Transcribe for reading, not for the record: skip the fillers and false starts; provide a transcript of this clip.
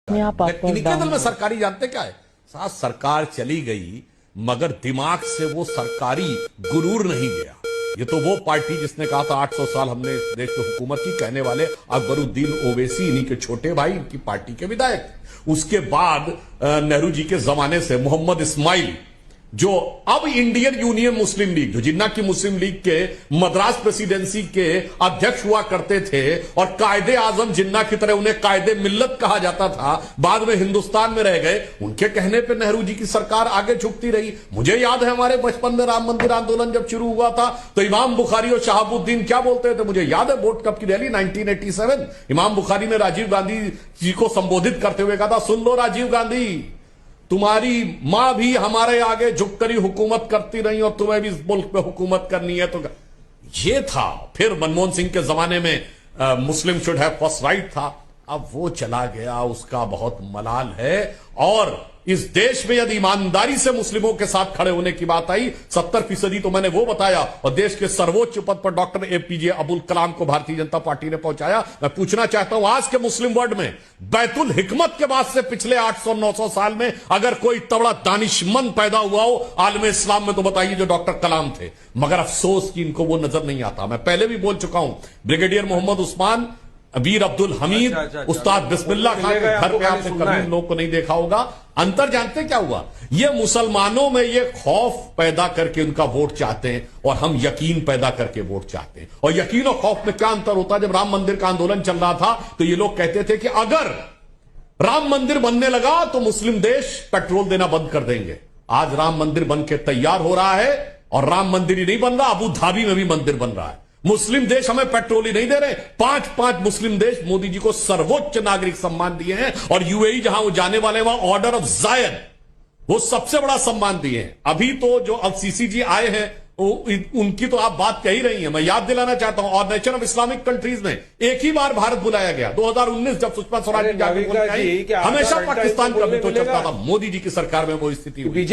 इनके दिल में सरकारी जानते क्या है साहब, सरकार चली गई मगर दिमाग से वो सरकारी गुरूर नहीं गया। ये तो वो पार्टी जिसने कहा था 800 साल हमने इस देश में हुकूमत की, कहने वाले अकबरुद्दीन ओवैसी इन्हीं के छोटे भाई, इनकी पार्टी के विधायक। उसके बाद नेहरू जी के जमाने से मोहम्मद इस्माइल, जो अब इंडियन यूनियन मुस्लिम लीग, जो जिन्ना की मुस्लिम लीग के मद्रास प्रेसिडेंसी के अध्यक्ष हुआ करते थे और कायदे आजम जिन्ना की तरह उन्हें कायदे मिल्लत कहा जाता था, बाद में हिंदुस्तान में रह गए। उनके कहने पे नेहरू जी की सरकार आगे झुकती रही। मुझे याद है हमारे बचपन में राम मंदिर आंदोलन जब शुरू हुआ था तो इमाम बुखारी और शहाबुद्दीन क्या बोलते थे, मुझे याद है वोट कब की रैली 1987, इमाम बुखारी ने राजीव गांधी जी को संबोधित करते हुए कहा था, सुन लो राजीव गांधी, तुम्हारी मां भी हमारे आगे झुककर ही हुकूमत करती रही और तुम्हें भी इस मुल्क पे हुकूमत करनी है। तो ये था। फिर मनमोहन सिंह के जमाने में मुस्लिम शुड हैव फर्स्ट राइट था। अब वो चला गया, उसका बहुत मलाल है। और इस देश में यदि ईमानदारी से मुस्लिमों के साथ खड़े होने की बात आई, 70% तो मैंने वो बताया, और देश के सर्वोच्च पद पर डॉक्टर एपीजे अब्दुल कलाम को भारतीय जनता पार्टी ने पहुंचाया। मैं पूछना चाहता हूं, आज के मुस्लिम वर्ल्ड में बैतुल हिकमत के बाद से पिछले 800-900 साल में अगर कोई तबड़ा दानिशमंद पैदा हुआ हो आलम इस्लाम में, तो बताइए जो डॉक्टर कलाम थे। मगर अफसोस कि इनको वो नजर नहीं आता। मैं पहले भी बोल चुका हूं, ब्रिगेडियर मोहम्मद उस्मान, वीर अब्दुल हमीद, उस्ताद बिस्मिल्लाह खान के घर पे आपने कभी लोग को नहीं देखा होगा। अंतर जानते क्या हुआ, ये मुसलमानों में ये खौफ पैदा करके उनका वोट चाहते हैं और हम यकीन पैदा करके वोट चाहते हैं। और यकीन और खौफ में क्या अंतर होता है? जब राम मंदिर का आंदोलन चल रहा था तो ये लोग कहते थे कि अगर राम मंदिर बनने लगा तो मुस्लिम देश पेट्रोल देना बंद कर देंगे। आज राम मंदिर बन के तैयार हो रहा है, और राम मंदिर ही नहीं बन रहा, अबू धाबी में भी मंदिर बन रहा है। मुस्लिम देश हमें पेट्रोल ही नहीं दे रहे। 5 मुस्लिम देश मोदी जी को सर्वोच्च नागरिक सम्मान दिए हैं, और यूएई जहां वो जाने वाले वहां ऑर्डर ऑफ जायद, वो सबसे बड़ा सम्मान दिए हैं। अभी तो जो अब सीसी जी आए हैं उनकी तो आप बात कही रही हैं, मैं याद दिलाना चाहता हूं, ऑर्गेनाइजेशन ऑफ इस्लामिक कंट्रीज में एक ही बार भारत बुलाया गया, 2019 जब सुषमा स्वराज जी जाकर हमेशा पाकिस्तान का भी तो चलता था। मोदी जी की सरकार में वो स्थिति हुई।